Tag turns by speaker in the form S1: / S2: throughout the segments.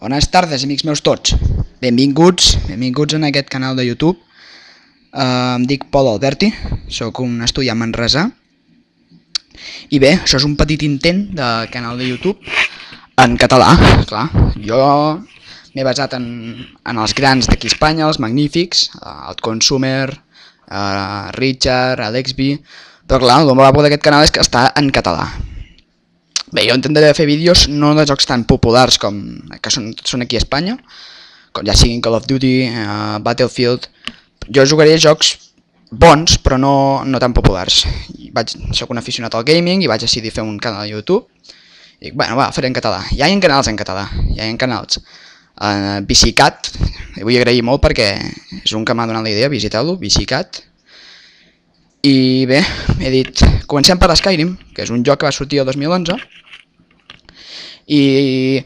S1: Bones tardes, amics meus tots. Benvinguts en aquest canal de YouTube. Em dic Pol Alberti, sóc un estudiant manresà. I bé, això és un petit intent de canal de YouTube en català, clar. Jo m'he basat en els grans d'aquí a Espanya, els magnífics, el Consumer, Richard, Alexby, però clar, el bo d'aquest canal és que està en català. Bé, jo intentaré fer vídeos no de jocs tan populars com que són aquí a Espanya, com ja siguin Call of Duty, Battlefield. Jo jugaré jocs bons, però no tan populars. Soc un aficionat al gaming i vaig decidir fer un canal de YouTube. I dic, bueno, va, faré en català. Ja hi ha canals en català, ja hi ha canals. VCCat, li vull agrair molt perquè és un que m'ha donat la idea, visiteu-lo, VCCat. I bé, he dit, comencem per Skyrim, que és un joc que va sortir el 2011. I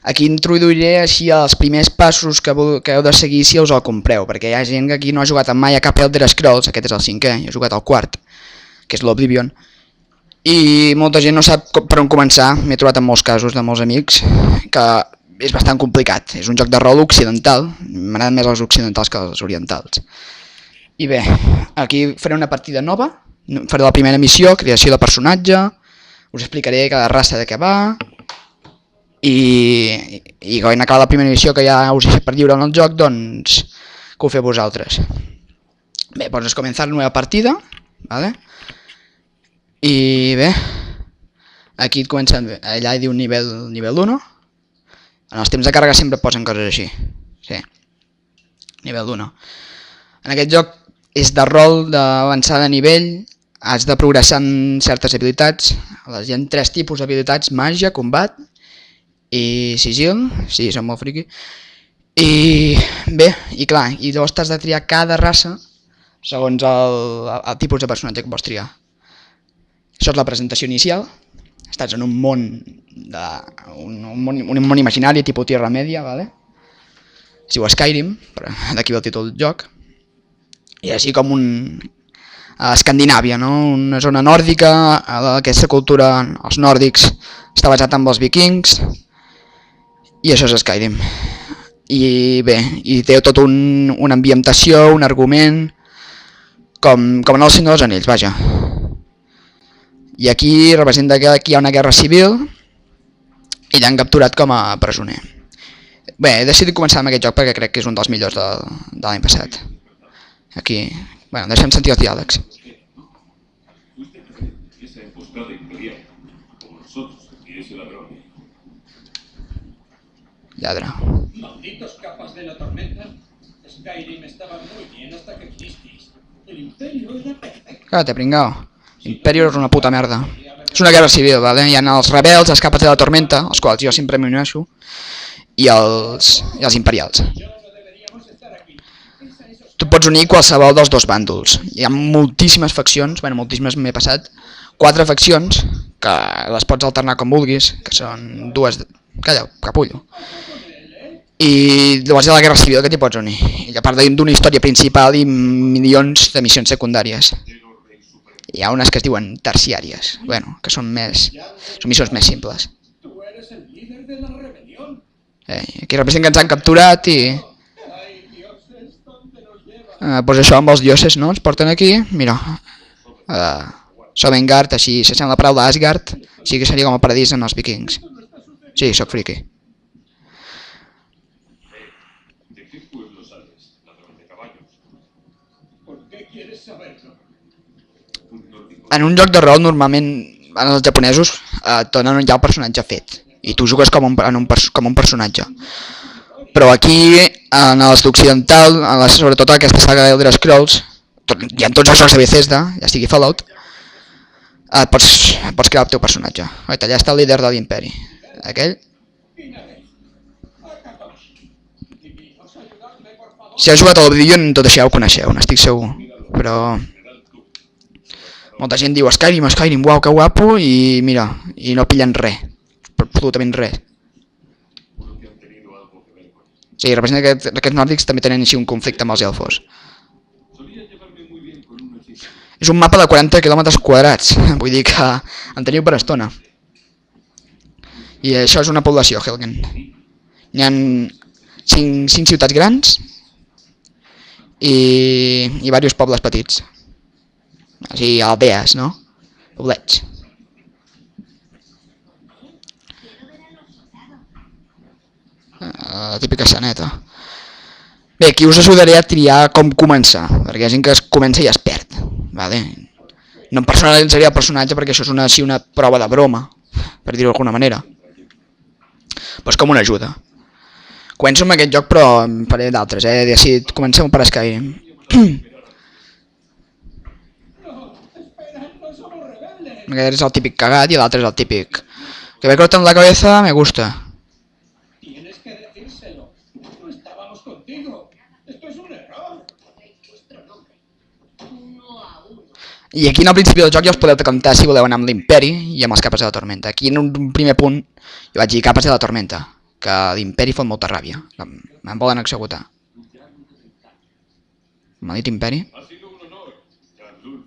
S1: aquí introduiré així els primers passos que heu de seguir si us el compreu, perquè hi ha gent que aquí no ha jugat mai a cap Elder Scrolls, aquest és el 5è, jo he jugat al 4, que és l'Oblivion. I molta gent no sap per on començar, m'he trobat en molts casos de molts amics, que és bastant complicat, és un joc de rol occidental, m'agraden més els occidentals que els orientals. I bé, aquí faré una partida nova, faré la primera missió, creació de personatge, us explicaré cada raça de què va, i quan acabi la primera missió que ja us deixo per lliure en el joc, doncs que ho feu vosaltres. Bé, doncs es comença la nova partida, ¿vale? I bé, aquí et comencen, allà hi diu nivell 1, en els temps de càrrega sempre posen coses així, sí, nivell 1. En aquest joc és de rol, d'avançar de nivell, has de progressar en certes habilitats, hi ha 3 tipus d'habilitats, màgia, combat i sigil, sí, som molt friqui. I bé, i clar, i llavors t'has de triar cada raça segons el tipus de personatge que vols triar. Això és la presentació inicial, estàs en un món, un món imaginari, tipus Tierra Media, ¿vale? Es diu Skyrim, d'aquí ve el títol del joc. I així com Escandinàvia, no? Una zona nòrdica, aquesta cultura, els nòrdics, està basat en els vikings, i això és Skyrim. I bé, i té tot una ambientació, un argument, com en el Senyor dels Anells, vaja. I aquí representa que aquí hi ha una guerra civil i l'han capturat com a presoner. Bé, he decidit començar amb aquest joc perquè crec que és un dels millors de l'any passat. Aquí, bueno, deixem sentir els diàlegs. Lladre.
S2: Malditos capas de la tormenta. Skyrim estaba muy bien hasta que existís. El imperio era perfecto.
S1: Cállate, pringao. L'Imperi és una puta merda. És una guerra civil, ¿vale? Hi ha els rebels, els capes de la tormenta, els quals jo sempre m'uneixo, i els imperials. Tu pots unir qualsevol dels dos bàndols. Hi ha moltíssimes faccions, bueno, moltíssimes m'he passat, 4 faccions, que les pots alternar com vulguis, que són 2... Calla, capullo. I llavors hi ha la guerra civil que t'hi pots unir. I a part d'una història principal i milions de missions secundàries. Hi ha unes que es diuen terciàries, bueno, que són missions més simples. Aquí representa que ens han capturat i... Doncs això amb els dioses, no? Ens porten aquí, mira. Sovngarde, així s'assembla la paraula Asgard, així que seria com el paradís en els vikings. Sí, sóc friqui. En un joc de rol, normalment, els japonesos et donen ja el personatge fet, i tu jugues com un personatge. Però aquí, en els d'occidental, sobretot aquesta saga d'Elder Scrolls, i en tots els jocs de Bethesda, ja sigui Fallout, pots crear el teu personatge. Allà està el líder de l'imperi. Aquell. Si heu jugat a l'Oblivion, tot això ja ho coneixeu, n'estic segur. Però... molta gent diu Skyrim, uau, que guapo, i mira, i no pillen res, absolutament res. Sí, representa que aquests nòrdics també tenen així un conflicte amb els elfos. És un mapa de 40 quilòmetres quadrats, vull dir que en teniu per estona. I això és una població, Helgen. Hi ha 5 ciutats grans i diversos pobles petits. O sigui, aldees, no? Poblets. La típica esceneta. Bé, aquí us ajudaré a triar com començar, perquè hi ha gent que es comença i es perd. Vale? No em personalitzaria el personatge perquè això és una prova de broma, per dir-ho d'alguna manera. Però és com una ajuda. Començo amb aquest joc, però en faré d'altres, He decidit, comencem per Skyrim. Aquest és el típic cagat i l'altre és el típic que me cortan la cabeza, me gusta.
S2: Tienes que decírselo. No estábamos contigo. Esto es un error.
S1: I aquí al principi del joc ja us podeu decantar si voleu anar amb l'Imperi i amb els capes de la tormenta. Aquí en un primer punt jo vaig dir capes de la tormenta, que l'Imperi fot molta ràbia, que me'n volen executar. M'ha dit Imperi?
S3: Ha sido un honor, Jan-Lun.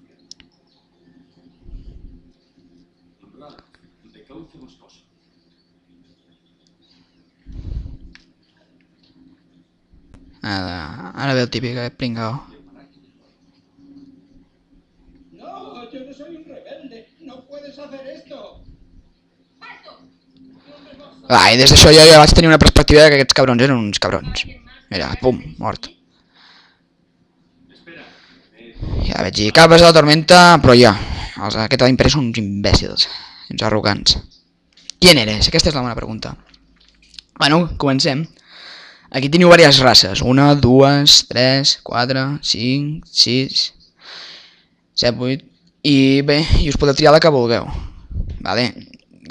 S3: Honrad de cauce boscoso.
S1: Ara ve el típic, pringao.
S2: No, yo no soy un rebelde. No puedes hacer esto.
S1: I des d'això jo ja vaig tenir una perspectiva que aquests cabrons eren uns cabrons. Mira, pum, mort. Ja vaig dir, capes de la tormenta, però ja, aquests de l'Imperi són uns imbècils, uns arrogants. Qui eres? Aquesta és la bona pregunta. Bueno, comencem. Aquí teniu diverses races. 1, 2, 3, 4, 5, 6, 7, 8... I bé, i us podeu triar la que vulgueu. Vale?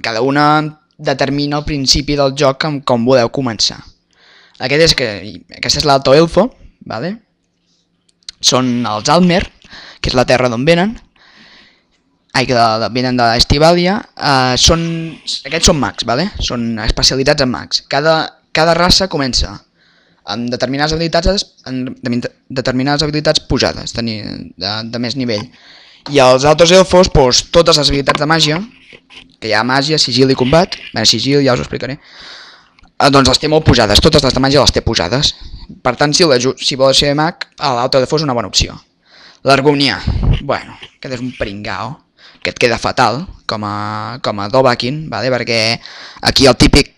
S1: Cada una determina el principi del joc amb com voleu començar. Aquesta és l'Alto Elfo, vale? Són els Almer, que és la terra d'on venen. Que venen de l'Estivalia. Aquests són mags, vale? Són especialitats en mags. Cada raça comença amb determinades habilitats pujades, de més nivell. I els altres elfos, totes les habilitats de màgia, que hi ha màgia, sigil i combat, sigil ja us ho explicaré, doncs les té molt pujades, totes les de màgia les té pujades. Per tant, si vols ser mag, l'altre elfo és una bona opció. L'Argonià, bueno, aquest és un pringao, que et queda fatal, com a Dovahkiin, vale? Perquè aquí el típic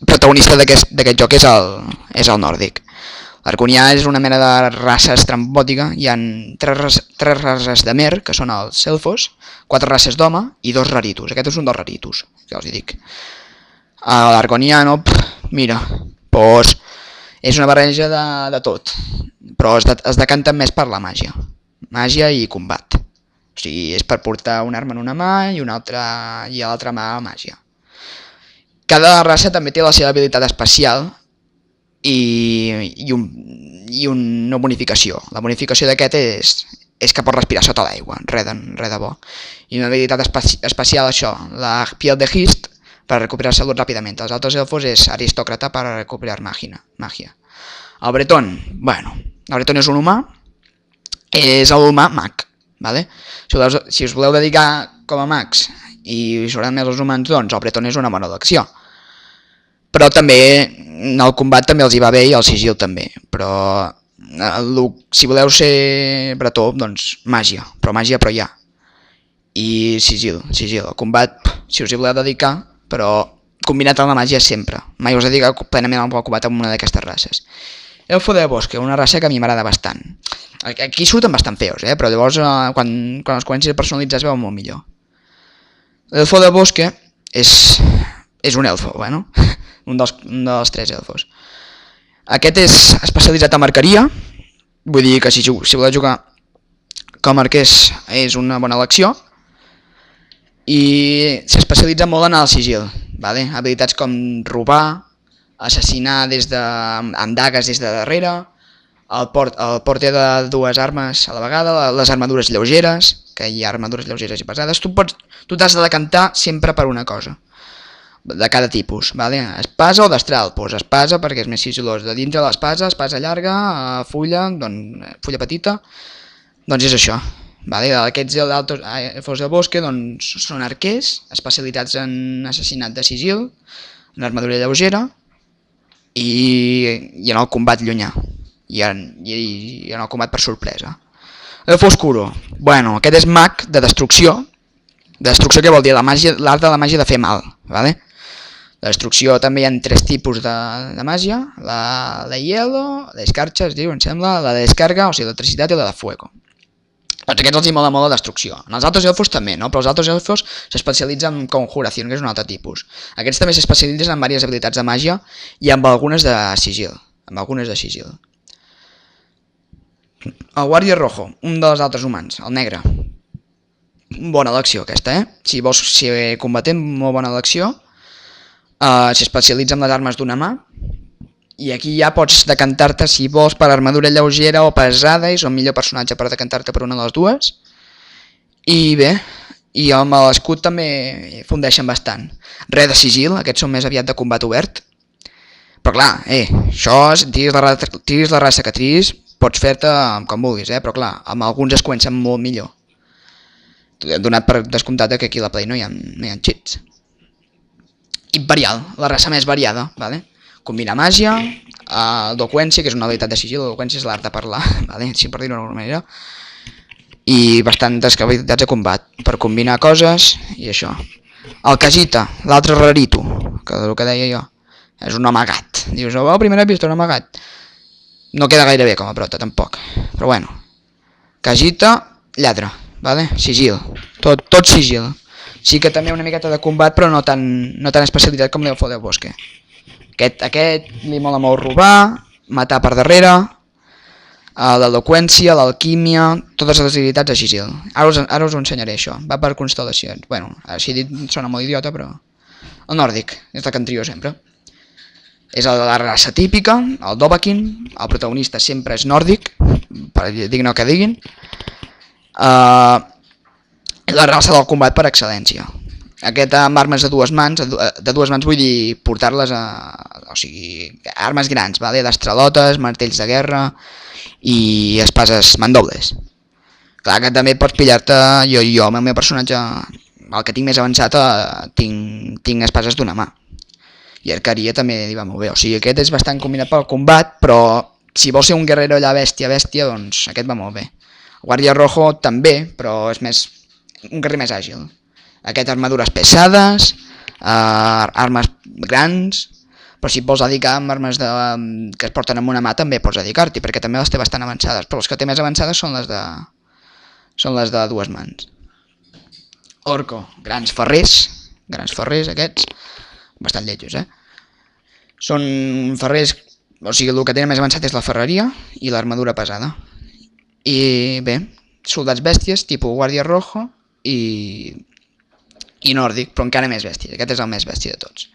S1: protagonista d'aquest joc és el nòrdic. L'Argonià és una mena de raça estrambòtica. Hi ha 3 races de mer, que són els elfos, 4 races d'home i 2 raritus. Aquest és un dels raritus, que us hi dic. L'Argoniano, mira, és una barreja de tot, però es decanten més per la màgia. Màgia i combat. O sigui, és per portar una arma en una mà i a l'altra mà màgia. Cada raça també té la seva habilitat especial i una bonificació. La bonificació d'aquest és que pot respirar sota l'aigua, res de bo. I una habilitat especial, això, la piel de Hist, per recuperar salut ràpidament. Els altres elfos és aristòcrata per recuperar màgia. El Breton, bueno, el Breton és un humà, és l'humà mag, vale? Si us voleu dedicar com a mags i us agraden més els humans, doncs el Breton és una bona elecció. Però també el combat també els hi va bé i el sigil també. Però si voleu ser bretó, doncs màgia, però ja. I sigil. El combat, si us hi voleu dedicar, però combinat amb la màgia sempre. Mai us dediqueu plenament al combat amb una d'aquestes races. Elfo de Bosque, una raça que a mi m'agrada bastant. Aquí surten bastant feos, però llavors quan els comencis a personalitzar es veu molt millor. L'Elfo de Bosque és un elfo, bueno, un dels 3 elfos. Aquest és especialitzat en arqueria, vull dir que si voleu jugar com a arquers és una bona elecció, i s'especialitza molt en el sigil, vale? Habilitats com robar, assassinar amb dagues des de darrere, el port té de 2 armes a la vegada, les armadures lleugeres, que hi ha armadures lleugeres i pesades. Tu t'has de decantar sempre per una cosa de cada tipus, vale? Espasa o destral, doncs espasa perquè és més sigilós. De dintre de l'espasa, espasa llarga, fulla petita, doncs és això. Vale? Aquests elfos de Bosque doncs, són arquers especialitzats en assassinat de sigil, en armadura lleugera, i en el combat llunyà, i en el combat per sorpresa. El Foscuro, bueno, aquest és mag de destrucció. De destrucció què vol dir? L'art de la màgia de fer mal, vale? De destrucció també hi ha 3 tipus de màgia, la de hielo, la d'escarxa es diu, em sembla, la de descarga, o sigui, l'electricitat i la de fuego. Doncs aquests els hi mola molt la destrucció. En els altres elfos també, no? Però els altres elfos s'especialitzen en conjuració, que és un altre tipus. Aquests també s'especialitzen en diverses habilitats de màgia i amb algunes de sigil. El Guàrdia Rojo, un dels altres humans, el negre. Bona elecció aquesta, Si combatem, molt bona elecció. S'especialitza en les armes d'una mà. I aquí ja pots decantar-te si vols per armadura lleugera o pesada, i és el millor personatge per decantar-te per una de les dues. I bé, i amb l'escut també fundeixen bastant. Res de sigil, aquests són més aviat de combat obert. Però clar, això, tiris la raça que tiris, pots fer-te com vulguis, però clar, amb alguns es comencen molt millor. Donat per descomptat que aquí a la Play no hi ha cheats. Imperial, la raça més variada, vale? Combina màgia, eloqüència, que és una habilitat de sigil, eloqüència és l'art de parlar, vale? Si per dir-ho d'alguna manera, i bastantes habilitats de combat, per combinar coses i això. El Khajiit, l'altre rarito, que és el que deia jo, és un amagat. Dius, oh, primera vista, un amagat. No queda gaire bé com a prota, tampoc, però bueno. Khajiit, lladre, vale? Sigil, tot sigil. Sí que també una miqueta de combat, però no tan especialitat com l'Elfo del Bosque. Aquest li mola molt robar, matar per darrere, l'eloqüència, l'alquímia, totes les habilitats de sigil. Ara us ho ensenyaré, això. Va per constel·lacions. Bueno, així dit sona molt idiota, però... El nòrdic, és el que en trio sempre. És la raça típica, el Dovahkiin, el protagonista sempre és nòrdic, per diguin el que diguin. És la raça del combat per excel·lència. Aquest amb armes de dues mans vull dir portar-les o sigui, armes grans, vale? Destralotes, martells de guerra i espases mandobles. Clar que també pots pillar-te, jo amb el meu personatge, el que tinc més avançat, tinc espases d'una mà. I arqueria també li va molt bé, o sigui, aquest és bastant combinat pel combat, però si vols ser un guerrero allà bèstia, doncs aquest va molt bé. El Guàrdia Rojo també, però és més un guerrer més àgil. Aquest armadures pesades, armes grans, però si et vols dedicar amb armes que es porten amb una mà també pots dedicar-t'hi, perquè també les té bastant avançades, però les que té més avançades són les de dues mans. Orco, grans ferrers aquests, bastant lletjos, Són ferrers, o sigui, el que tenen més avançat és la ferreria i l'armadura pesada. I bé, soldats bèsties, tipus Guàrdia Rojo i nòrdic, però encara més bèstia. Aquest és el més bèstia de tots.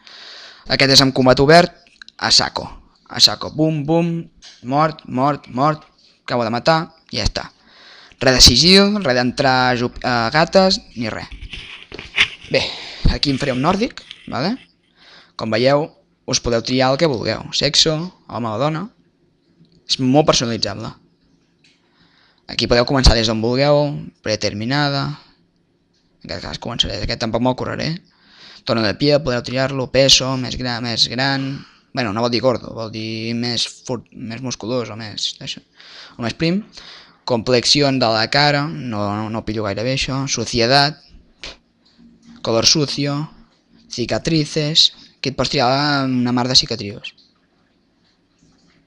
S1: Aquest és amb combat obert a saco. Bum, bum, mort, acabo de matar, i ja està. Res de sigil, res d'entrar a gates, ni res. Bé, aquí em faré un nòrdic, vale? Com veieu, us podeu triar el que vulgueu. Sexo, home o dona. És molt personalitzable. Aquí podeu començar des d'on vulgueu, predeterminada. En aquest cas començaré, aquest tampoc me'l correré. Tono de piel, podeu triar-lo, peso, més gran. Bueno, no vol dir gordo, vol dir més musculós o més prim. Complexió de la cara, no pillo gaire bé això. Suciedad, color sucio, cicatrices. Aquí et pots triar una mar de cicatrius.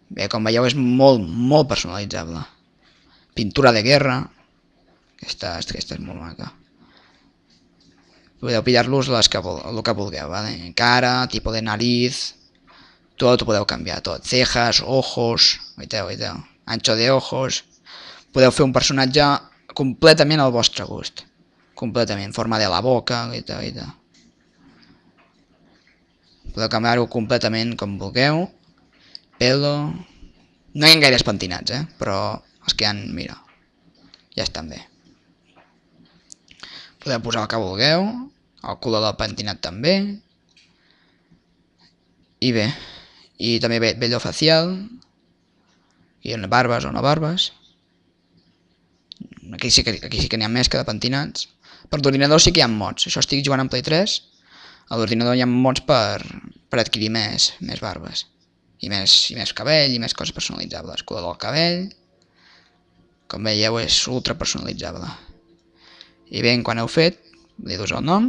S1: Bé, com veieu és molt personalitzable. Pintura de guerra. Aquesta és molt maca. Podeu pillar-los el que vulgueu, ¿vale? Cara, tipo de nariz, tot ho podeu canviar, tot. Cejas, ojos, veiteu, ancho de ojos. Podeu fer un personatge completament al vostre gust. Completament, forma de la boca, veiteu. Podeu canviar-ho completament com vulgueu. Pelo... No hi ha gaires pentinats, però els que hi ha, mira, ja estan bé. Podeu posar el que vulgueu, el color del pentinat també. I bé, i també vello facial, i barbes o no barbes. Aquí sí que n'hi ha més que de pentinats. Per l'ordinador sí que hi ha mods, això estic jugant en Play 3, a l'ordinador hi ha mods per adquirir més barbes. I més cabell, i més coses personalitzables. Color del cabell. Com veieu, és ultra personalitzable. I bé, quan heu fet, li dus el nom.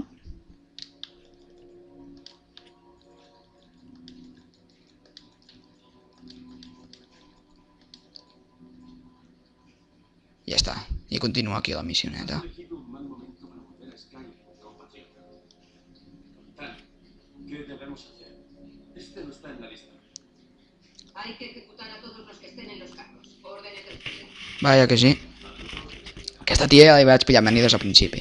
S1: I ja està. I continua aquí la missioneta.
S3: He elegido un mal momento para volver a Skyrim, compatriota. Capitán, ¿qué debemos hacer? Este no está en la lista.
S4: Hay que ejecutar a todos los que estén en los carros. Orden ejecutiva.
S1: Vaja que sí. Aquesta tia ja li vaig pillar venir des del principi.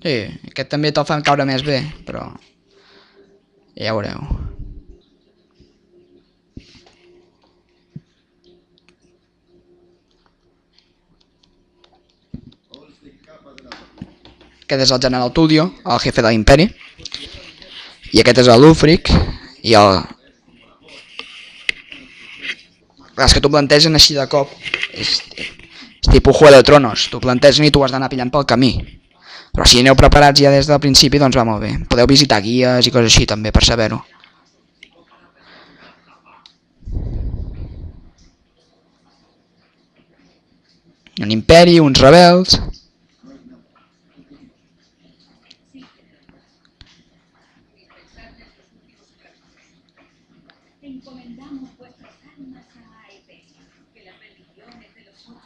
S1: Sí, aquest també te'l fan caure més bé, però ja veureu. Aquest és el general Tudio, el jefe de l'imperi. I aquest és l'Ulfric. I el... És que t'ho plantegen així de cop. És tipus Juego de Tronos. T'ho plantegen i tu has d'anar pillant pel camí. Però si aneu preparats ja des del principi, doncs va molt bé. Podeu visitar guies i coses així també, per saber-ho. Un imperi, uns rebels...
S5: Encomendamos vuestras almas a Aepe, que las bendiciones de los 8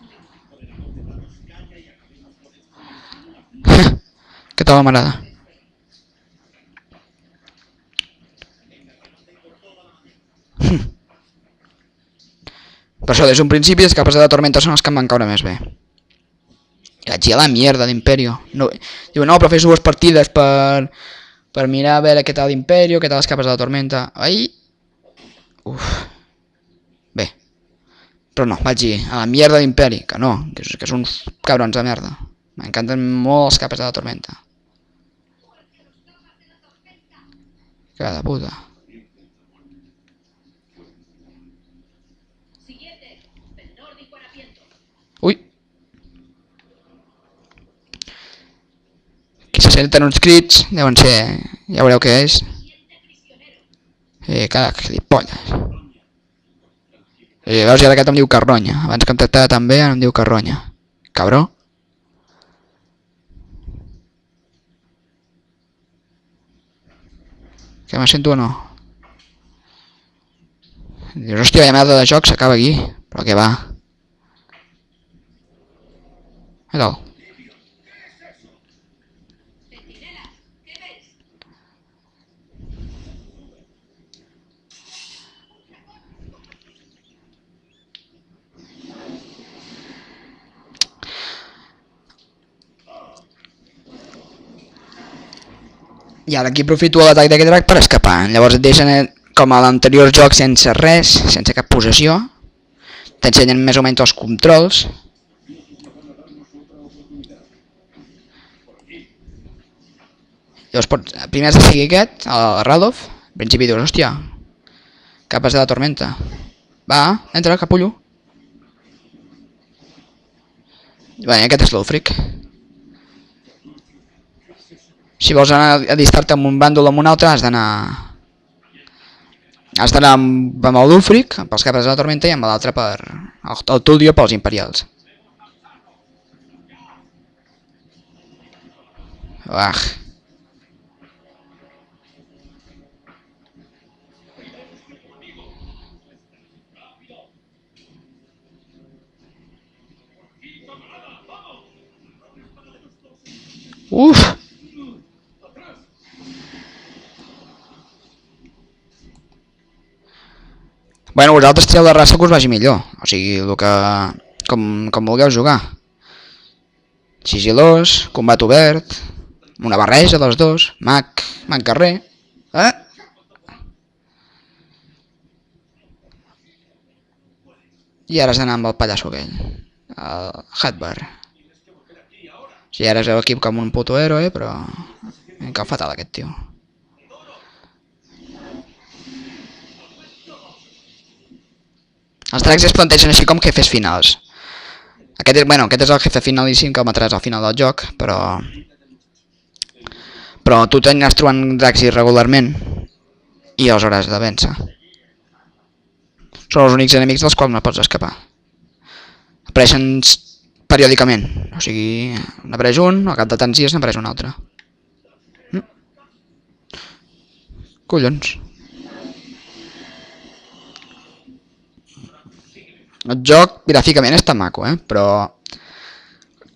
S1: Que tal m'agrada. Per això, des d'un principi, els capes de la tormenta són els que em van caure més bé. I vaig dir a la mierda d'Imperio. No, diu, no, però fes dues partides per mirar a veure què tal l'Imperio, què tal les capes de la tormenta. Ai... Uf. Bé. Però no, vaig dir a la mierda d'Imperi, que no, que són uns cabrons de merda. M'encanten molt les capes de la tormenta. Que de puta. Ui. Aquí se senten uns crits, deuen ser... Ja veureu què és. Cada gilipolles. Veus, ja aquest em diu Carronya. Abans que em tractava també, ara em diu Carronya. Cabró. Que me sento o no? Dius, hòstia, la merda de joc s'acaba aquí. Però què va? Què tal? I ara aquí aprofito l'atac d'aquest drac per escapar. Llavors et deixen com a l'anterior joc sense res, sense cap possessió. T'ensenyen més o menys els controls. Llavors primer has de seguir aquest, el Radov. Al principi dius, hòstia, capes de la tormenta. Va, entra, capullo. Bé, aquest és l'Ulfric. Si vols anar a distar-te amb un bàndol o amb un altre, has d'anar amb l'Ulfric, pels capes de la tormenta, i amb l'altre per el Tudio pels imperials. Uah. Uf. Bueno, vosaltres tireu de raça que us vagi millor. O sigui, el que... com vulgueu jugar. Sigilós, combat obert, una barreja dels dos, mag carrer. I ara has d'anar amb el pallasso aquell, el Hadbar. O sigui, ara és l'equip com un puto héroe, però... em cau fatal aquest tio. Els dracs es plantegen així com jefes finals. Aquest és el jefe finalíssim que el mataràs al final del joc, però... Però tu t'aniràs trobant dracs irregularment i els hauràs de vèncer. Són els únics enemics dels quals no pots escapar. Apareixen periòdicament, o sigui, n'apareix un, al cap de tants dies n'apareix un altre. Collons. El joc gràficament està maco, però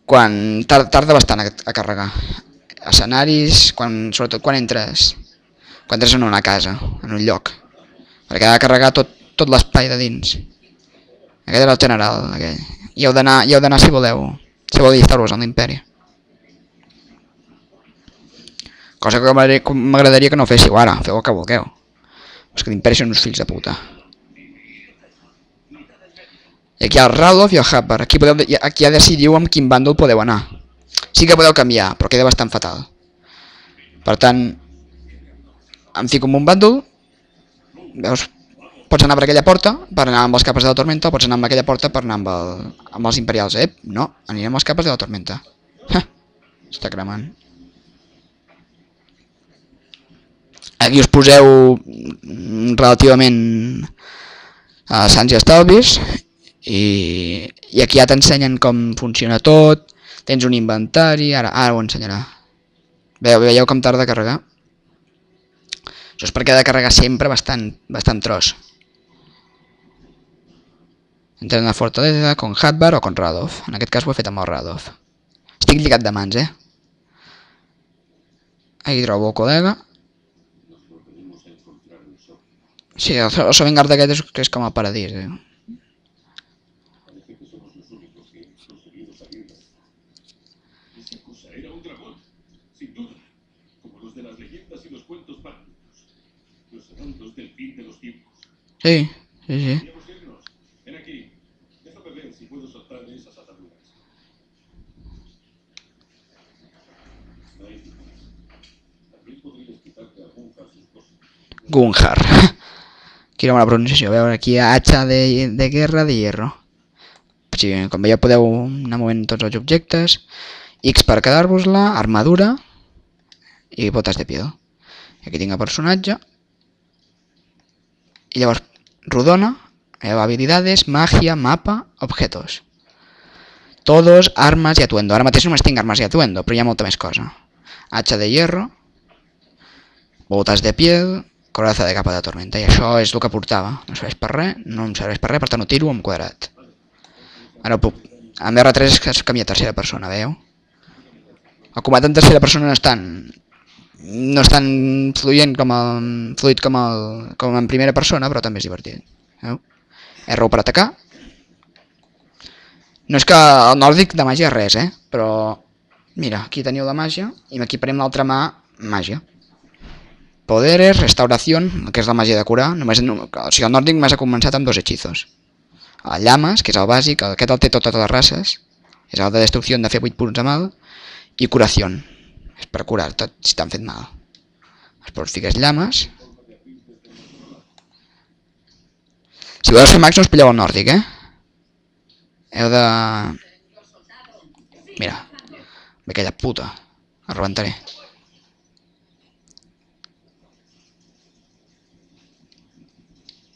S1: quan tarda bastant a carregar. Escenaris, sobretot quan entres en una casa, en un lloc, perquè ha de carregar tot l'espai de dins. Aquest era el general, aquell. I heu d'anar si voleu allistar-vos en l'imperi. Cosa que m'agradaria que no féssiu ara, feu el que vulgueu. És que l'imperi són uns fills de puta. I aquí hi ha el Ralof i el Happer. Aquí ja decidiu amb quin bàndol podeu anar. Sí que podeu canviar, però queda bastant fatal. Per tant, em fico en un bàndol, veus, pots anar per aquella porta per anar amb els capes de la tormenta, o pots anar amb aquella porta per anar amb els imperials. No, anirem amb els capes de la tormenta. Està cremant. Aquí us poseu relativament sants i estalvis, i aquí ja t'ensenyen com funciona tot. Tens un inventari, ara ho ensenyarà. Veieu com tarda a carregar? Això és perquè ha de carregar sempre bastant tros. Entrem a la fortalesa con Hadvar o con Radov. En aquest cas ho he fet amb el Radov. Estic lligat de mans, Aquí trobo el col·lega. Sí, el Sovngarde aquest és com el paradís,
S3: Era un dragón, sin duda, como los de las leyendas y los cuentos párnicos, los heraldos del fin de los tiempos.
S1: Sí.
S3: Podríamos irnos. Ven aquí, déjame ver si puedo soltar esas ataduras. No hay dudas. También podrías quitarte a Gunjar sus cosas.
S1: Gunjar. Quina bona pronunciació. A veure, aquí hacha de guerra de hierro. Sí, com veieu podeu anar movent tots els objectes. X per quedar-vos-la, armadura i botes de piel. Aquí tinc el personatge. I llavors, rodona, habilidades, magia, mapa, objetos. Todos, armas y atuendo. Ara mateix només tinc armes i atuendo, però hi ha molta més cosa. Hacha de hierro, botes de piel, coraza de capa de tormenta. I això és el que portava. No serveix per res, per tant ho tiro amb quadrat. Ara ho puc. Amb R3 és que es canvia a tercera persona, veieu? El combat en tercera persona no és tan fluid com en primera persona, però també és divertit. Veieu? R1 per atacar. No és que el nòrdic de màgia res, però mira, aquí teniu la màgia i m'equiparem l'altra mà màgia. Poderes, restauració, que és la màgia de curar. O sigui, el nòrdic només ha començat amb 2 hechizos. El llames, que és el bàsic, aquest el té totes les races. És el de destrucció, de fer 8 punts de mal. I curació. És per curar tot si t'han fet mal. Després fiques llames. Si voleu fer mags no us pilleu el nòrdic, Heu de... Mira. Ve aquella puta. El rebentaré.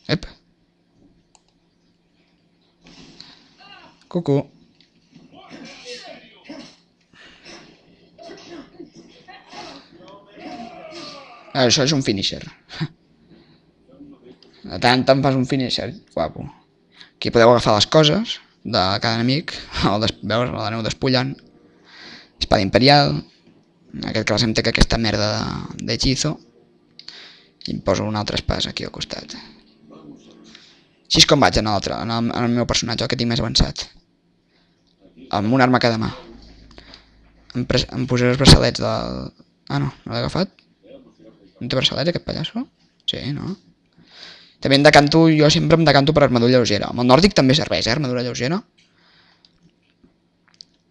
S1: Ep. Cucú. Això és un finisher. De tant en fas un finisher, guapo. Aquí podeu agafar les coses de cada enemic, veus, l'aneu despullant. Espada imperial. En aquest cas em té aquesta merda d'hechizo. I em poso un altre espàs aquí al costat. Així és com vaig en el meu personatge, el que tinc més avançat. Amb una arma a cada mà. Em posaré els braçalets del... Ah, no l'he agafat. No té braçalets aquest pallasso? Sí, no? També jo sempre em decanto per armadura lleugera. Amb el nòrdic també serveix, armadura lleugera.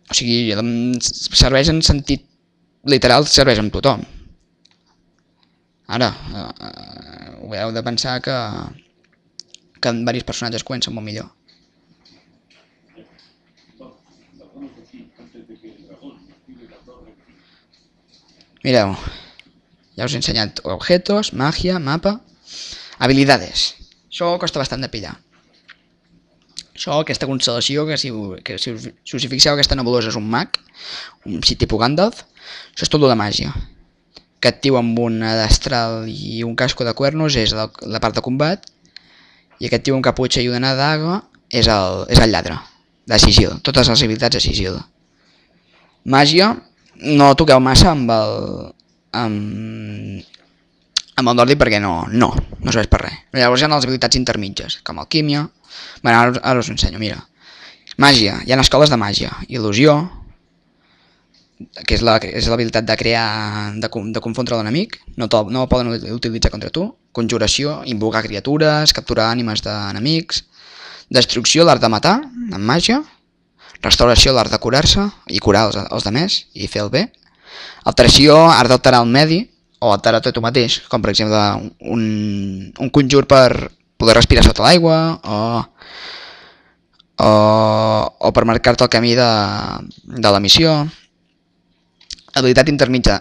S1: O sigui, serveix en sentit literal, serveix amb tothom. Ara, heu de pensar que en diversos personatges comencen molt millor. Mireu, Ja us he ensenyat objetos, magia, mapa, habilidades. Això costa bastant de pillar. Això, aquesta constel·lació, que si us hi fixeu, aquesta nebulosa és un mag, un tipus Gandalf. Això és tot de màgia. Aquest tio amb una destral i un casco de cuernos és la part de combat, i aquest tio amb caputxa i una daga és el lladre, de sigil, totes les habilitats de sigil. Màgia, no toqueu massa amb el nòrdic perquè no serveix per res. Llavors hi ha les habilitats intermitges, com alquímia. Bueno, ara us ho ensenyo, mira. Màgia, hi ha escoles de màgia. Il·lusió, que és l'habilitat de crear, de confondre l'enemic, no poden utilitzar contra tu. Conjuració, invocar criatures, capturar ànimes d'enemics. Destrucció, l'art de matar, amb màgia. Restauració, l'art de curar-se i curar els demés i fer el bé. Alteració, art d'alterar el medi o alterar-te tu mateix, com per exemple un conjur per poder respirar sota l'aigua o per marcar-te el camí de la missió. Habilitat intermitja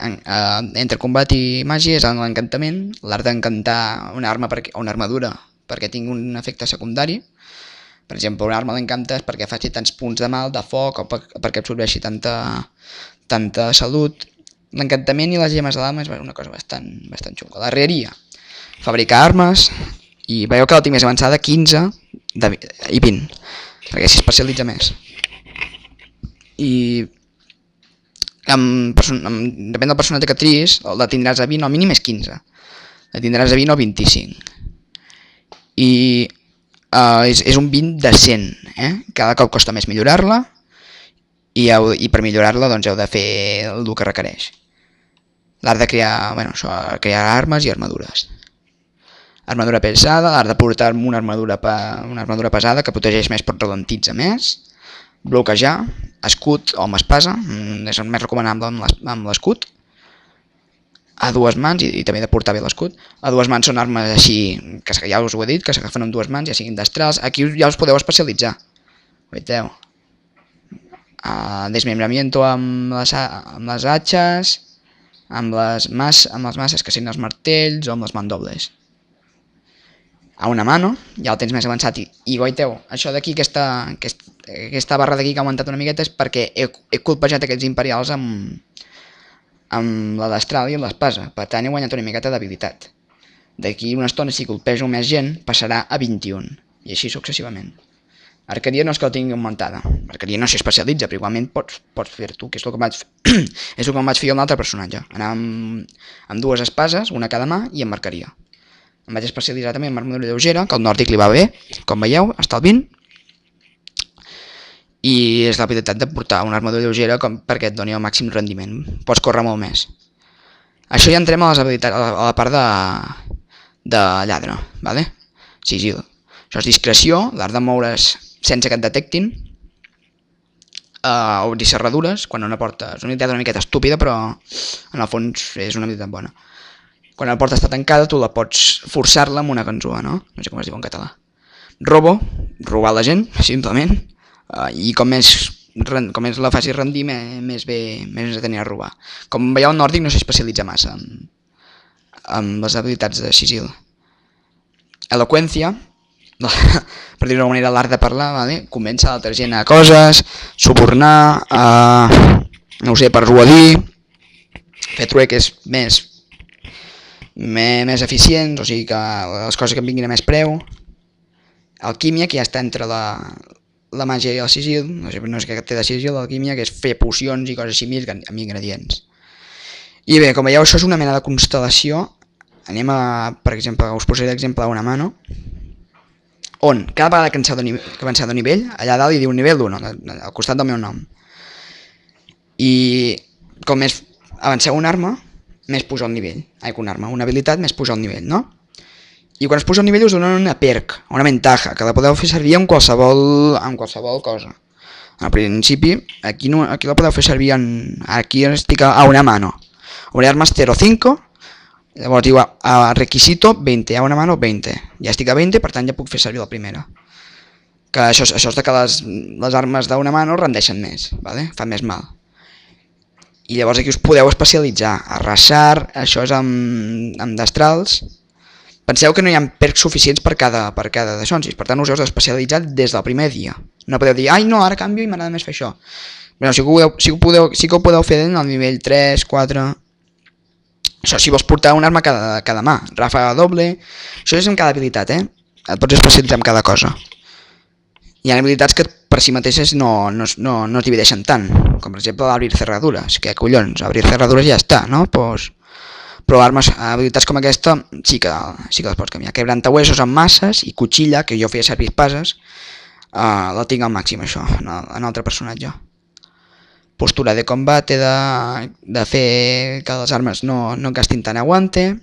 S1: entre combat i màgia és l'encantament, l'art d'encantar una arma o una armadura perquè tingui un efecte secundari. Per exemple, una arma l'encantes perquè faci tants punts de mal, de foc, o perquè absorbeixi tanta salut. L'encantament i les gemes de l'alma és una cosa bastant xunga. L'arreria, fabricar armes, i veieu que la tinc més avançada, 15 i 20, perquè s'hi especialitza més. I depèn del personatge que triïs, la tindràs a 20, al mínim és 15. La tindràs a 20 o 25. I és un 20 de 100, cada cop costa més millorar-la, i per millorar-la doncs heu de fer el que requereix. L'art de crear armes i armadures. Armadura pesada, l'art de portar una armadura pesada que protegeix més però ralentitza més. Bloquejar, escut o amb espasa, és el més recomanable amb l'escut. A dues mans, i també de portar bé l'escut. A dues mans són armes així, que ja us ho he dit, que s'agafen amb dues mans, ja siguin destrals. Aquí ja us podeu especialitzar. Veieu? Desmembramiento amb les atxes, amb les masses que siguin els martells o amb les mandobles. A una mano, ja el tens més avançat i goiteu, això d'aquí, aquesta barra d'aquí que ha augmentat una miqueta és perquè he colpejat aquests imperials amb la destral i l'espasa, per tant he guanyat una miqueta d'habilitat. D'aquí una estona, si colpejo més gent, passarà a 21, i així successivament. Arqueria no és que la tingui augmentada, arqueria no s'hi especialitza, però igualment pots fer tu, que és el que em vaig fer jo amb l'altre personatge. Anar amb dues espases, una a cada mà, i amb arqueria. Em vaig especialitzar també en armadura lleugera, que al nòrdic li va bé, com veieu, està al 20. I és l'habilitat de portar una armadura lleugera perquè et doni el màxim rendiment. Pots córrer molt més. Això ja entrem a les habilitats, a la part de lladre, vale? Sigil. Això és discreció, l'art de moure's sense que et detectin. Obrir serradures, quan una porta és una habilitat una miqueta estúpida, però en el fons és una habilitat bona. Quan la porta està tancada, tu la pots forçar-la amb una ganzúa, no? No sé com es diu en català. Robo, robar la gent, simplement. I com més la facis rendir, més de tenir a robar. Com veieu, el nòrdic no s'especialitza massa amb les habilitats de sigil. Eloqüència, per dir-ho d'alguna manera, l'art de parlar, vale? Convèncer l'altra gent a coses, subornar, no ho sé, persuadir, fer trueques més eficients, o sigui que les coses que em vinguin a més preu. Alquímia, que ja està entre la màgia i el sigil, no és que té de sigil, l'alquímia, que és fer pocions i coses així amb ingredients. I bé, com veieu, això és una mena de constel·lació. Anem a, per exemple, us posaré l'exemple d'una mano, on cada vegada que avanceu de nivell, allà dalt hi diu nivell 1, al costat del meu nom. I com més avanceu una arma, més puja el nivell. Una habilitat més puja el nivell, no? I quan es puja el nivell us donen una perk, una ventaja, que la podeu fer servir amb qualsevol cosa. Al principi, aquí la podeu fer servir aquí estic a una mano. Una armas 0,5, llavors diu a requisito 20, a una mano 20. Ja estic a 20, per tant ja puc fer servir la primera. Que això és de que les armes d'una mano rendeixen més, vale? Fan més mal. I llavors aquí us podeu especialitzar. Arrasar, això és amb destrals. Penseu que no hi ha perks suficients per cada d'aixonsis, per tant us heu d'especialitzar des del primer dia. No podeu dir, ai no, ara canvio i m'agrada més fer això. Bueno, sí que ho podeu fer al nivell 3, 4... Això si vols portar un arma cada mà, ràfaga doble... Això és en cada habilitat, Et pots especialitzar en cada cosa. Hi ha habilitats que per si mateixes no es divideixen tant, com per exemple abrir cerradures, que collons, abrir cerradures ja està, no? Pues, però habilitats com aquesta sí que les pots canviar. Quebrantahuesos amb masses i cuchilla, que jo feia servir espases, la tinc al màxim això, en altre personatge. Postura de combate, de fer que les armes no gastin tant aguante.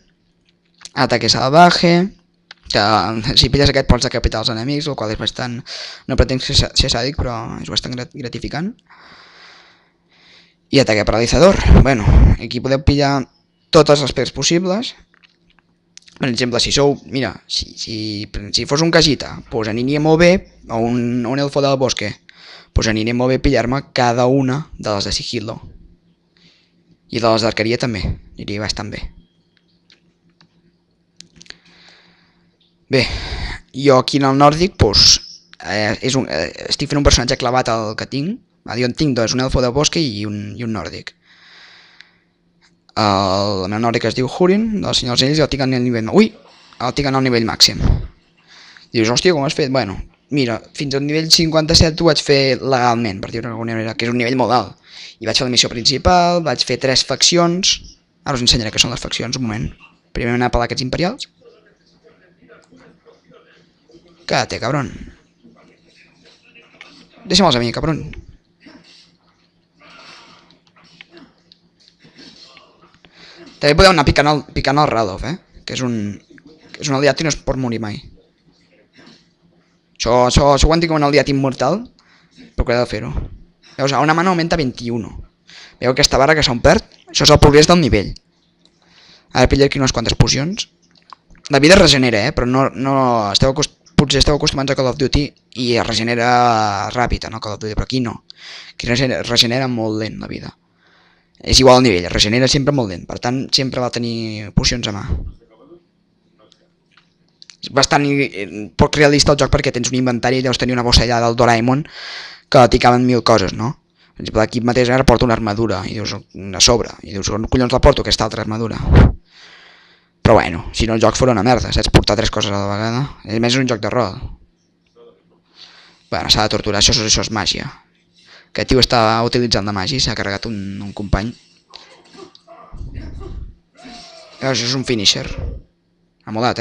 S1: Ataque salvaje, que si pilles aquest pots decapitar els enemics, el qual és bastant... No pretenc ser sàdic, però és bastant gratificant. I ataque paralitzador. Bueno, aquí podeu pillar tots els aspectes possibles. Per exemple, si sou... Mira, si fos un casita, doncs aniria molt bé, o un elfo del bosque, doncs aniria molt bé pillar-me cada una de les de sigilo. I de les d'arqueria també, aniria bastant bé. Bé, jo aquí en el nòrdic doncs, estic fent un personatge clavat al que tinc. Jo en tinc un elfo del bosque i un nòrdic. El meu nòrdic es diu Húrin, del Senyor dels Anells, i el tinc en el nivell... Ui! El tinc en el nivell màxim. Dius, hòstia, com has fet? Bueno, mira, fins al nivell 57 ho vaig fer legalment, per dir-ho d'alguna manera, que és un nivell molt alt. I vaig fer la missió principal, vaig fer 3 faccions... Ara us ensenyaré què són les faccions, un moment. Primer anar a pelar aquests imperials. Cállate, cabrón. Deixa'me'ls a mi, cabrón. També podeu anar picant el Radov, que és un aliat i no es pot morir mai. Això ho han dit com un aliat immortal, però que he de fer-ho. Veus, a una mà augmenta 21. Veieu aquesta barra que s'ompert? Això és el progrés del nivell. Ara pillo aquí unes quantes pocions. La vida es regenera, però potser esteu acostumats a Call of Duty i es regenera ràpid en el Call of Duty, però aquí no. Aquí regenera molt lent la vida. És igual al nivell, es regenera sempre molt lent, per tant sempre va tenir pocions a mà. És bastant poc realista el joc perquè tens un inventari i deus tenir una bossa allà del Doraemon que t'hi caben 1000 coses, no? Per exemple, aquí mateix ara porto una armadura i dius, a sobre, i dius, on collons la porto aquesta altra armadura? Però bueno, si no el joc fora una merda, saps portar 3 coses a la vegada. A més és un joc de rol. Bueno, s'ha de torturar, això és màgia. Aquest tio està utilitzant la màgia i s'ha carregat un company. Això és un finisher. Ha molat,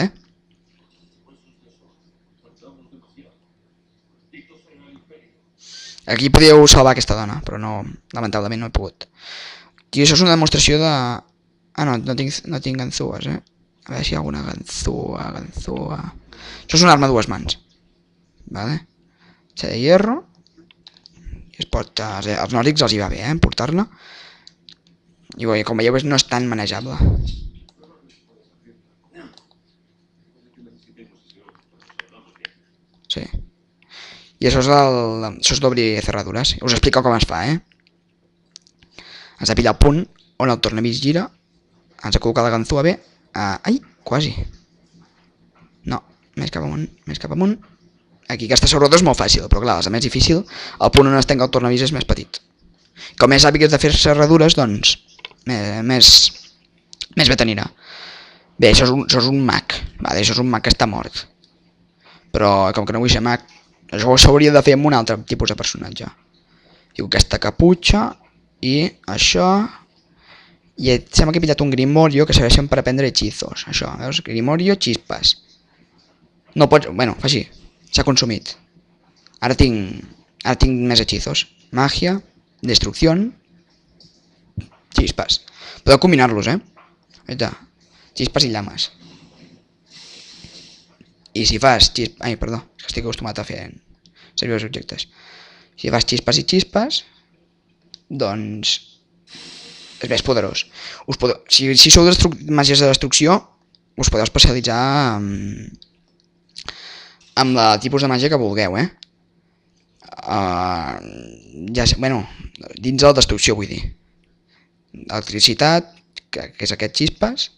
S1: Aquí podíeu salvar aquesta dona, però no, lamentablement no he pogut. Aquí això és una demostració de... Ah, no tinc ganzúes, A veure si hi ha alguna ganzúa. Això és una arma a 2 mans. Vale? Xe de hierro. I es pot... als nòrdics els hi va bé, portar-la. I com veieu no és tan manejable. Sí. I això és d'obrir cerradures. Us explico com es fa, Has de pillar el punt on el tornavís gira. Has de col·locar la ganzúa bé. Ai, quasi. No, més cap amunt. Aquí aquesta sobretot és molt fàcil, però clar, és més difícil. El punt on es tanca el tornavís és més petit. Com més hàbils de fer serradures, doncs, més bé t'anirà. Bé, això és un mag. Vale, això és un mag que està mort. Però com que no vull ser mag, això s'hauria de fer amb un altre tipus de personatge. Diu aquesta caputxa i això... I sembla que he pillat un Grimorio que serveixen per aprendre hechizos. Això, veus? Grimorio, chispas. No pots... Bueno, fa així. S'ha consumit. Ara tinc més hechizos. Magia, destrucción, chispas. Podeu combinar-los, Allà. Chispas i llames. I si fas chispas... Ai, perdó. És que estic acostumat a fer servir els objectes. Si fas chispas i chispas, doncs... és més poderós. Si sou màgies de destrucció, us podeu especialitzar amb el tipus de màgia que vulgueu, bueno, dins de la destrucció vull dir. electricitat, que és aquest xispes,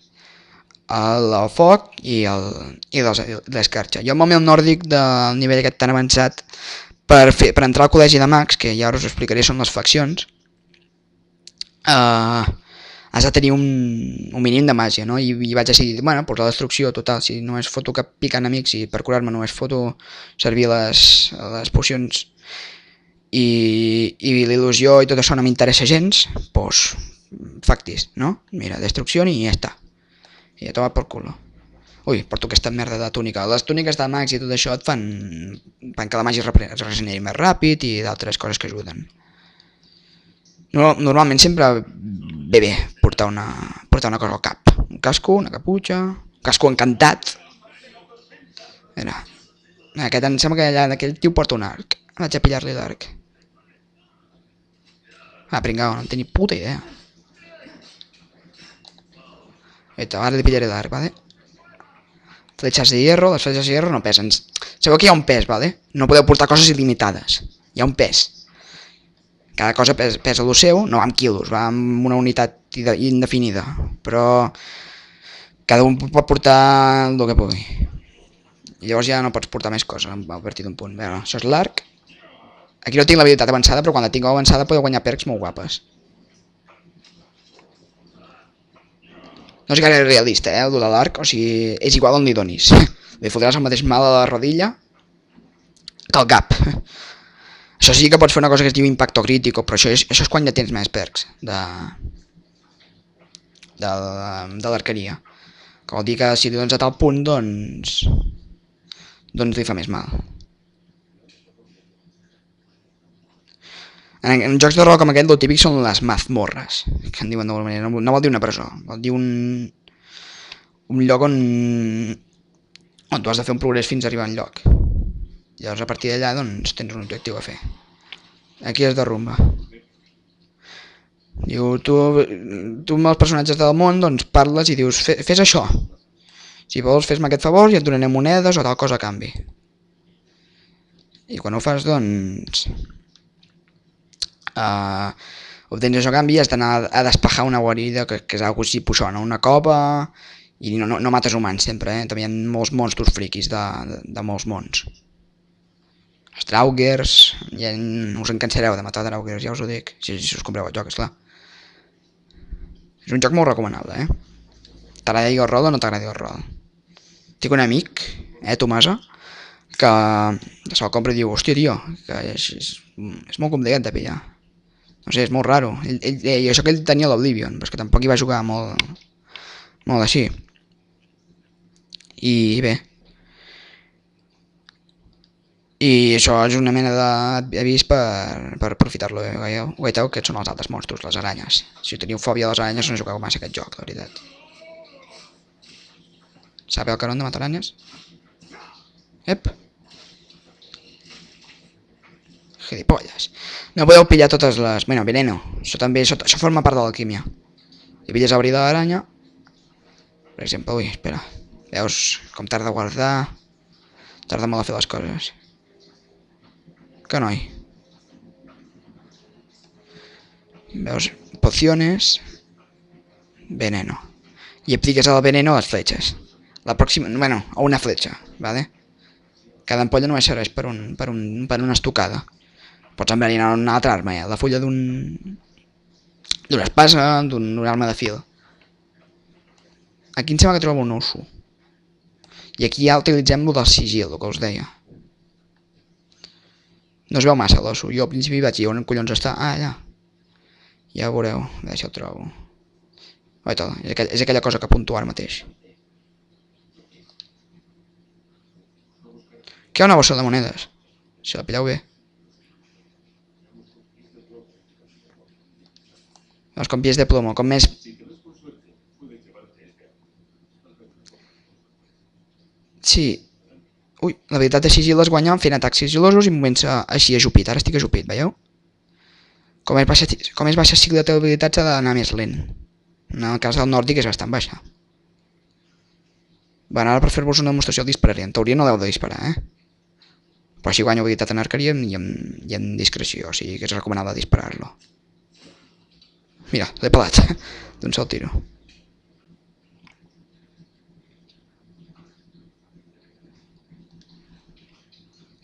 S1: el foc i l'escarxa. Jo amb el meu nòrdic del nivell aquest tan avançat, per entrar al col·legi de mags, que ja us ho explicaré, són les faccions, has de tenir un mínim de màgia, no? I vaig decidir, bueno, pues la destrucció total, si només foto cap picar enemics i per curar-me només foto servir les pocions i l'il·lusió i tot això no m'interessa gens, pues factis, no? Mira, destrucció i ja està. I a tomar per culo. Ui, porto aquesta merda de túnica. Les túniques de mags i tot això et fan que la màgia es regeneri més ràpid i d'altres coses que ajuden. Normalment sempre bé portar una cosa al cap. Un casco, una caputxa, un casco encantat. Mira, aquest em sembla que allà d'aquell tio porta un arc. Vaig a pillar-li l'arc. Pringao, no en tenia puta idea. Ara li pillaré l'arc, vale? Flechas de hierro, les fletxes de hierro no pesen. Sabeu que hi ha un pes, vale? No podeu portar coses il·limitades. Hi ha un pes. Cada cosa pesa el seu, no amb quilos, va amb una unitat indefinida. Però cada un pot portar el que pugui. I llavors ja no pots portar més coses a partir d'un punt. Bé, això és l'arc. Aquí no tinc l'habilitat avançada, però quan la tinc avançada podeu guanyar perks molt guapes. No és gaire realista, el de l'arc, o sigui, és igual on li donis. Li fotràs el mateix mal a la rodilla que al cap. Això sí que pots fer una cosa que es diu impacto crítico, però això és quan ja tens més perks de l'arqueria. Que vol dir que si li dones a tal punt, doncs li fa més mal. En jocs de rol com aquest, el típic són les mazmorres, que en diuen d'alguna manera. No vol dir una presó, vol dir un lloc on tu has de fer un progrés fins a arribar a un lloc. Llavors a partir d'allà doncs tens un objectiu a fer. Aquí es derrumba. Diu, tu amb els personatges del món doncs parles i dius, fes això. Si vols fes-me aquest favor i et donaré monedes o tal cosa a canvi. I quan ho fas doncs obtens això a canvi i has d'anar a despejar una guarida que és algo així puixona, una cova, i no mates humans sempre, també hi ha molts monstros friquis de molts mons. Els draugers, ja us en cansareu de matar draugers, ja us ho dic, si us compreu el joc, esclar. És un joc molt recomanable, T'agradi el rol o no t'agradi el rol. Tinc un amic, Tomasa, que se'l compra i diu, hòstia, tio, que és molt complicat de pillar. No sé, és molt raro. I això que ell tenia l'Oblivion, però és que tampoc hi va jugar molt així. I bé. I això és una mena d'avís per aprofitar-lo. Veieu que són els altres monstros, les aranyes. Si teniu fòbia a les aranyes no jugueu massa aquest joc, la veritat. ¿Sabe el caron de matar aranyes? Ep. Gilipolles. No podeu pillar totes les... Bueno, veneno. Això forma part de l'alquímia. I pilles el bri de l'aranya. Per exemple, ui, espera. Veus com tarda a guardar. Tarda molt a fer les coses. Que noi. Veus, pociones. Veneno. I apliques el veneno a les fletxes. La pròxima... Bueno, a una fletxa, ¿vale? Cada ampolla només serveix per una estocada. Pots enverinar una altra arma, la fulla d'una espasa, d'una arma de fil. Aquí em sembla que trobo un osso. I aquí ja utilitzem lo del sigil, el que us deia. No es veu massa l'osso. Jo al principi vaig dir on collons està. Allà. Ja ho veureu. A veure si el trobo. És aquella cosa que apunto ara mateix. Aquí hi ha una bossa de monedes. Si la pilleu bé. Doncs com pies de plomo, com més... Sí. Ui, l'habilitat de sigil es guanya fent atacs sigil·losos i movent-se així ajupit. Ara estic ajupit, veieu? Com és baixa sigla de habilitat s'ha d'anar més lent. En el cas del nòrdic és bastant baixa. Bé, ara per fer-vos una demostració el dispararé. En teoria no l'heu de disparar, Però així guanyo habilitat en arqueria i en discreció, o sigui que és recomanable disparar-lo. Mira, l'he pelat. D'un sol tiro.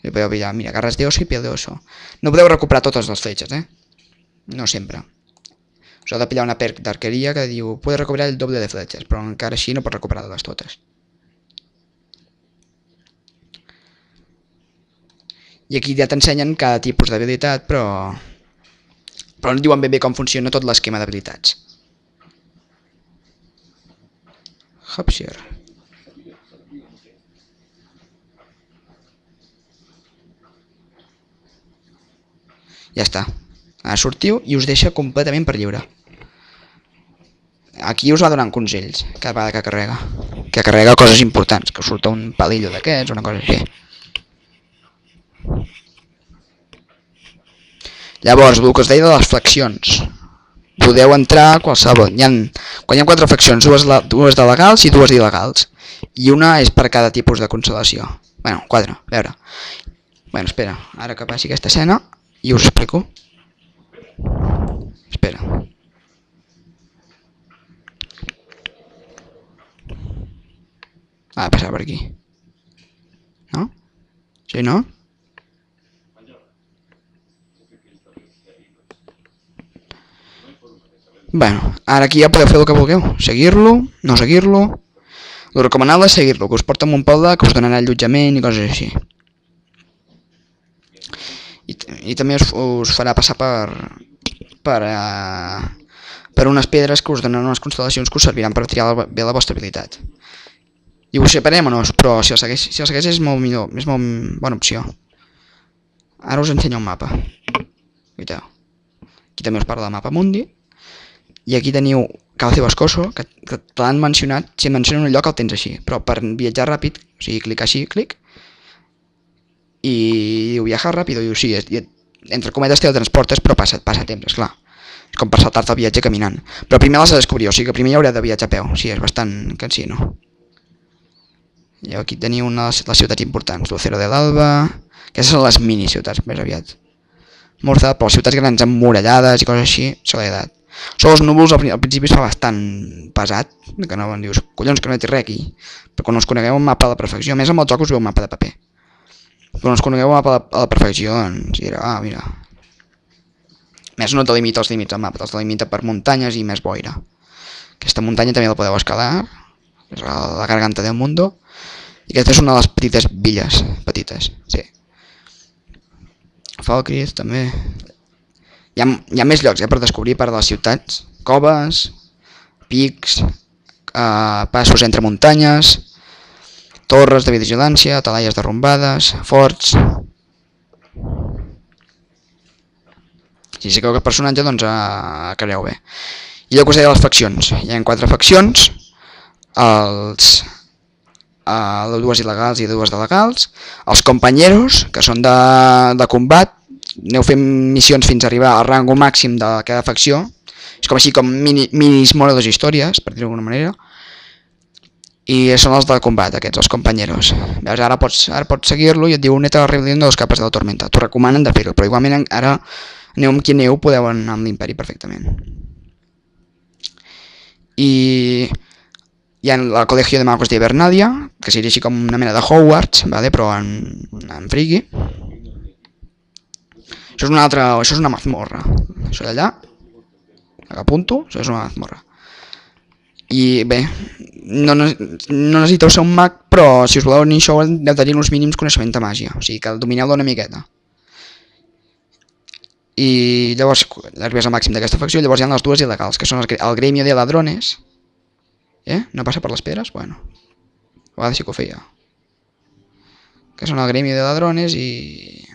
S1: I podeu pillar, mira, garras de oso i piel de oso. No podeu recuperar totes les fletxes, No sempre. Us heu de pillar una perk d'arqueria que diu puedes recuperar el doble de fletxes, però encara així no pots recuperar-les totes. I aquí ja t'ensenyen cada tipus d'habilitat, però no et diuen ben bé com funciona tot l'esquema d'habilitats. Hopsier. Ja està. Ara sortiu i us deixa completament per lliure. Aquí us va donant consells cada vegada que carrega. Que carrega coses importants, que us surt un palillo d'aquests, una cosa així. Llavors, el que us deia de les flexions. Podeu entrar a qualsevol. Quan hi ha 4 faccions, dues de legals i 2 d'il·legals. I una és per cada tipus de constel·lació. Bueno, 4, a veure. Bueno, espera, ara que passi aquesta escena i us explico. Espera. Ah, passar per aquí. No? Sí, no? Bueno, ara aquí ja podeu fer el que vulgueu. Seguir-lo, no seguir-lo. El recomanable és seguir-lo, que us porta amb un poble, que us donarà allotjament i coses així. I també us farà passar per unes pedres que us donen unes constel·lacions que us serviran per triar bé la vostra habilitat. I ho separem o no, però si el segueix és molt millor, és molt bona opció. Ara us ensenyo un mapa. Veieu? Aquí també us parla del mapa mundi. I aquí teniu Calcio Boscoso, que te l'han mencionat, si mencionen un lloc el tens així, però per viatjar ràpid, o sigui, clicar així, clic, i diu viajar ràpid, i diu sí, entre cometes teletransportes, però passa temps, esclar. És com per saltar-te el viatge caminant. Però primer l'has de descobrir, o sigui que primer hi haurà de viatjar a peu, sí, és bastant cansino. I aquí teniu les ciutats importants, Lucero de l'Alba, aquestes són les mini ciutats, més aviat. Morza, però les ciutats grans emmurallades i coses així, Soledat. Són els núvols, al principi es fa bastant pesat, que no dius, collons, que no té res aquí. Però quan us conegueu un mapa a la perfecció, a més amb el joc us veu un mapa de paper. Quan us conegueu un mapa a la perfecció, doncs dirà, mira. A més no te limita els límits al mapa, te'ls delimita per muntanyes i més boira. Aquesta muntanya també la podeu escalar, és la garganta del mundo, i aquesta és una de les petites villes, petites, sí. Falkreath també. Hi ha més llocs per descobrir per de les ciutats, coves, pics, passos entre muntanyes, torres de vigilància, atalaies derrumbades, forts. Si sigueu aquest personatge, doncs creeu bé. I el que us deia de les faccions. Hi ha 4 faccions, dues il·legals i dues de legals, els companyeros, que són de combat, aneu fent missions fins a arribar al rango màxim de cada facció, és com així com minis modelos històries, per dir-ho d'alguna manera, i són els de combat, aquests, els companyeros. Veus, ara pots seguir-lo i et diu neta la rebel·lió de los capes de la tormenta, t'ho recomanen de fer-ho, però igualment ara aneu amb qui aneu, podeu anar amb l'imperi perfectament. I hi ha el Colegio de Magos de Hibernalia, que seria així com una mena de Hogwarts, vale? Però en friki. Això és una mazmorra. Això d'allà, apunto, això és una mazmorra. I bé, no necessiteu ser un mag, però si us voleu venir això heu de tenir uns mínims coneixements de màgia, o sigui que el domineu d'una miqueta. I llavors, arribes al màxim d'aquesta facció, llavors hi ha les dues il·legals, que són el Gremio de Ladrones. No passa per les pedres? Bueno, a vegades sí que ho feia. Que són el Gremio de Ladrones i...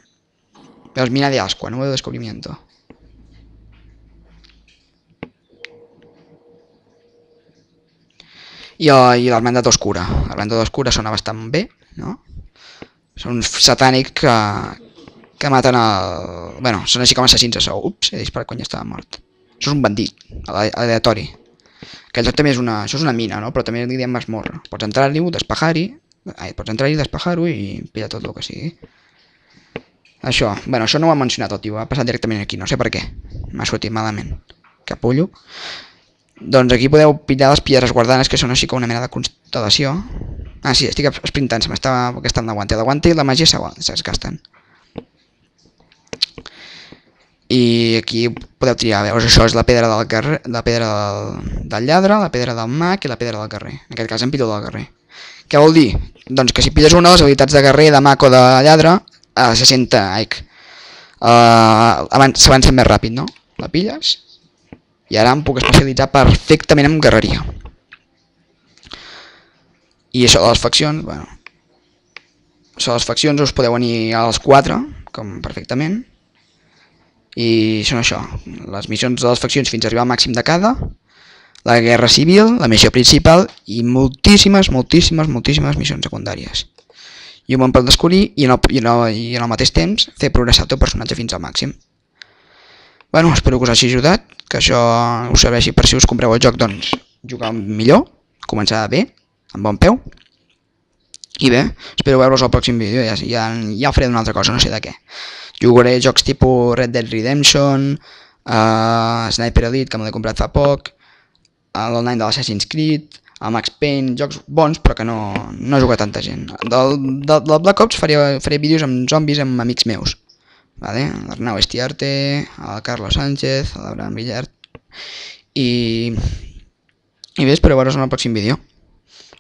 S1: Veus, mina de ascua, nuevo descubrimiento. I l'Hermandat Oscura. L'Hermandat Oscura sona bastant bé, no? Són uns satànics que maten el... Bueno, són així com assassins a sou. Ups, he disparat quan ja estava mort. Això és un bandit, aleatori. Aquest joc també això és una mina, no? Però també li diem mazmorra. Pots entrar-hi, despejar-ho i pillar tot el que sigui. Això, bueno, això no ho ha mencionat el tio, ha passat directament aquí, no sé per què. M'ha sortit malament. capullo. Doncs aquí podeu pillar les piedres guardanes, que són així com una mena de constel·lació. Ah, sí, estic sprintant, se m'estava gastant l'aguante i la màgia se'ls gasten. I aquí podeu triar, veus, això és la pedra del carrer, la pedra del lladre, la pedra del mag i la pedra del guerrer. En aquest cas em pillo del guerrer. Què vol dir? Doncs que si pilles una de les habilitats de guerrer, de mag o de lladre, se senta, s'avança més ràpid, no? La pilles i ara em puc especialitzar perfectament en guerreria. I això de les faccions, bueno, això de les faccions us podeu unir als 4, com perfectament. I són això, les missions de les faccions fins a arribar al màxim de cada, la guerra civil, la missió principal i moltíssimes missions secundàries. I un món per descobrir i en el mateix temps fer progressar el teu personatge fins al màxim. Bueno, espero que us hagi ajudat, que això us serveixi per si us compreu el joc, doncs jugar millor, començar bé, amb bon peu. I bé, espero veure-us al pròxim vídeo, ja faré d'una altra cosa, no sé de què. Jugaré jocs tipus Red Dead Redemption, Sniper Elite, que me l'he comprat fa poc, l'online de l'Assassin's Creed, el Max Payne, jocs bons però que no juga tanta gent. Del Black Ops faré vídeos amb zombis amb amics meus. L'Arnau Estiarte, el Carlos Sánchez, l'Abraham Villard. I bé, espero veure's en el pròxim vídeo.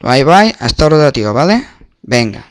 S1: Bye bye, hasta ahora, tío, ¿vale? Venga.